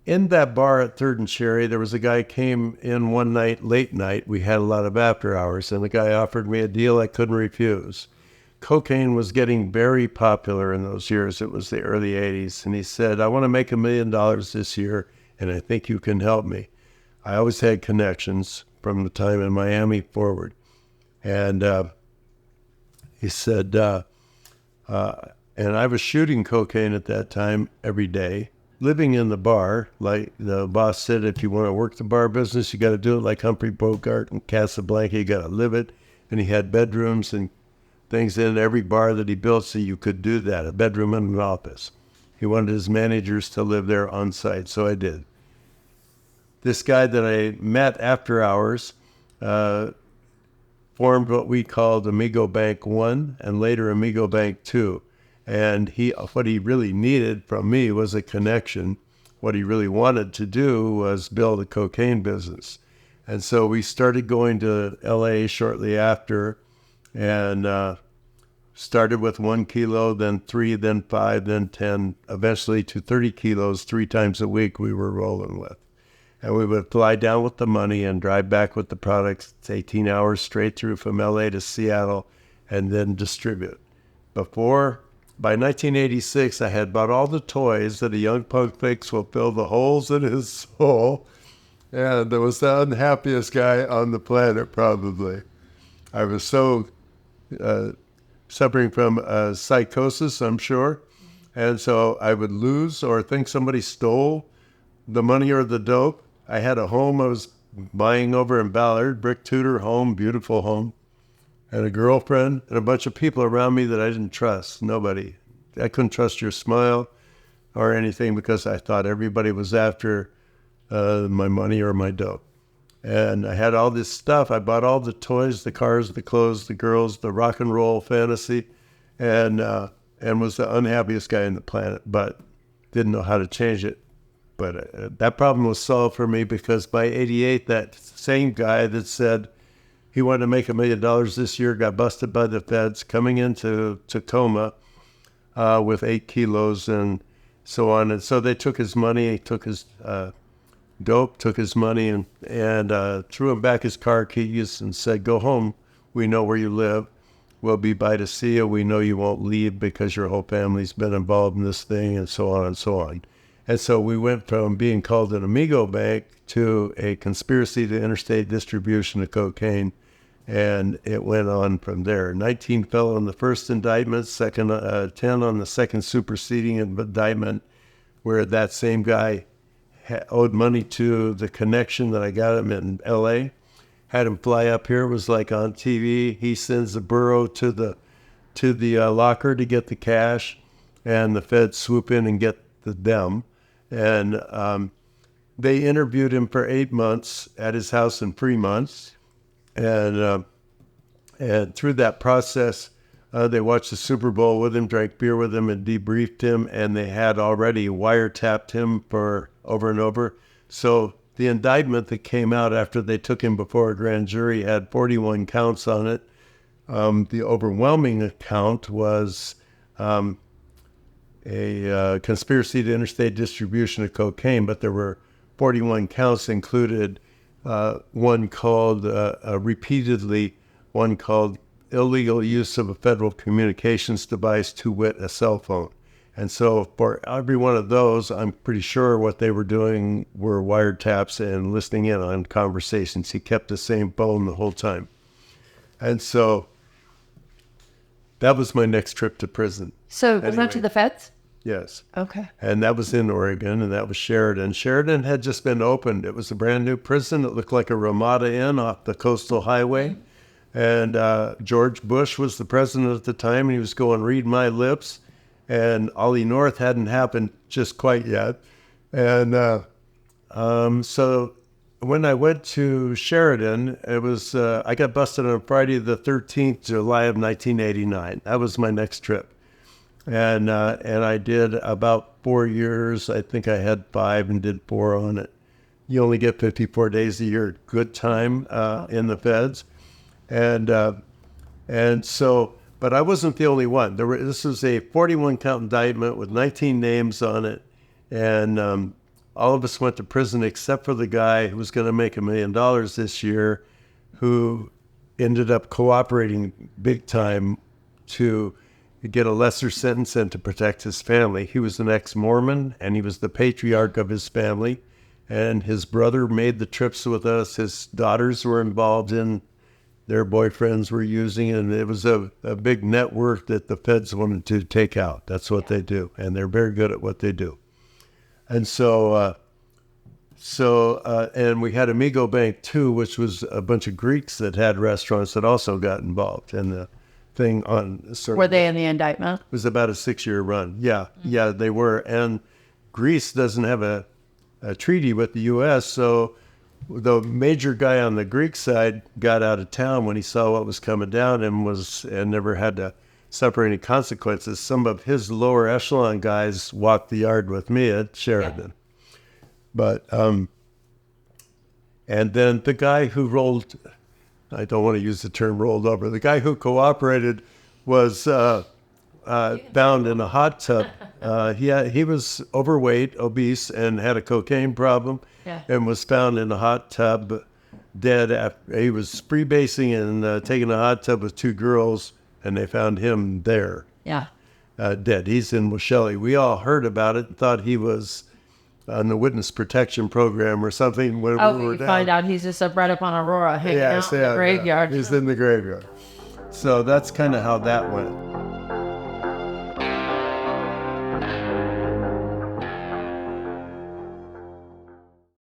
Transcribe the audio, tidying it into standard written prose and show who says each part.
Speaker 1: in that bar at 3rd and Cherry, there was a guy came in one night, late night. We had a lot of after hours, and the guy offered me a deal I couldn't refuse. Cocaine was getting very popular in those years. It was the early 80s. And he said, I want to make $1 million this year, and I think you can help me. I always had connections from the time in Miami forward. And he said, and I was shooting cocaine at that time every day, living in the bar. Like the boss said, if you want to work the bar business, you got to do it like Humphrey Bogart in Casablanca. You got to live it. And he had bedrooms and things in every bar that he built so you could do that, a bedroom and an office. He wanted his managers to live there on site, so I did. This guy that I met after hours formed what we called Amigo Bank 1 and later Amigo Bank 2. And what he really needed from me was a connection. What he really wanted to do was build a cocaine business. And so we started going to LA shortly after, and started with 1 kilo, then 3, then 5, then 10, eventually to 30 kilos 3 times a week we were rolling with. And we would fly down with the money and drive back with the products. It's 18 hours straight through from LA to Seattle and then distribute. By 1986, I had bought all the toys that a young punk thinks will fill the holes in his soul. And I was the unhappiest guy on the planet, probably. I was so suffering from psychosis, I'm sure. And so I would lose or think somebody stole the money or the dope. I had a home I was buying over in Ballard, brick Tudor home, beautiful home, and a girlfriend and a bunch of people around me that I didn't trust. Nobody. I couldn't trust your smile or anything because I thought everybody was after my money or my dope. And I had all this stuff. I bought all the toys, the cars, the clothes, the girls, the rock and roll fantasy, and was the unhappiest guy on the planet, but didn't know how to change it. But that problem was solved for me because by 88, that same guy that said he wanted to make $1 million this year got busted by the feds coming into Tacoma with 8 kilos and so on. And so they took his money, took his dope, took his money and threw him back his car keys and said, go home. We know where you live. We'll be by to see you. We know you won't leave because your whole family's been involved in this thing and so on and so on. And so we went from being called an Amigo Bank to a conspiracy to interstate distribution of cocaine. And it went on from there. 19 fell on the first indictment, 10 on the second superseding indictment, where that same guy owed money to the connection that I got him in L.A., had him fly up here, was like on TV. He sends the burro to the locker to get the cash, and the feds swoop in and get them. And they interviewed him for 8 months at his house in Fremont. And through that process, they watched the Super Bowl with him, drank beer with him, and debriefed him. And they had already wiretapped him for over and over. So the indictment that came out after they took him before a grand jury had 41 counts on it. The overwhelming count was a conspiracy to interstate distribution of cocaine, but there were 41 counts included one called illegal use of a federal communications device, to wit, a cell phone. And so for every one of those, I'm pretty sure what they were doing were wiretaps and listening in on conversations. He kept the same phone the whole time. And so that was my next trip to prison.
Speaker 2: So was that to the feds?
Speaker 1: Yes.
Speaker 2: Okay.
Speaker 1: And that was in Oregon, and that was Sheridan. Sheridan had just been opened. It was a brand new prison. It looked like a Ramada Inn off the coastal highway. And George Bush was the president at the time, and he was going, read my lips. And Ollie North hadn't happened just quite yet. And so when I went to Sheridan, it was I got busted on Friday the 13th, July of 1989. That was my next trip. And I did about 4 years. I think I had 5 and did 4 on it. You only get 54 days a year, good time in the feds. And so, but I wasn't the only one. This was a 41 count indictment with 19 names on it. And all of us went to prison except for the guy who was going to make $1 million this year, who ended up cooperating big time to get a lesser sentence and to protect his family. He was an ex-Mormon, and he was the patriarch of his family. And his brother made the trips with us. His daughters were involved in, their boyfriends were using it. And it was a big network that the feds wanted to take out. That's what they do. And they're very good at what they do. And and we had Amigo Bank too, which was a bunch of Greeks that had restaurants that also got involved in the thing on.
Speaker 2: Were they in the indictment?
Speaker 1: It was about a 6-year run. Yeah, yeah, they were. And Greece doesn't have a treaty with the U.S., so the major guy on the Greek side got out of town when he saw what was coming down and never had to suffer any consequences. Some of his lower echelon guys walked the yard with me at Sheridan. But, and then the guy who rolled, I don't want to use the term rolled over, the guy who cooperated was found in a hot tub. He was overweight, obese, and had a cocaine problem, and was found in a hot tub dead. After, he was freebasing and taking a hot tub with 2 girls, and they found him there, dead. He's in Washelli. We all heard about it and thought he was on the witness protection program or something. When we were down.
Speaker 2: Find out he's just right up on Aurora hanging out in the graveyard.
Speaker 1: He's in the graveyard. So that's kind of how that went.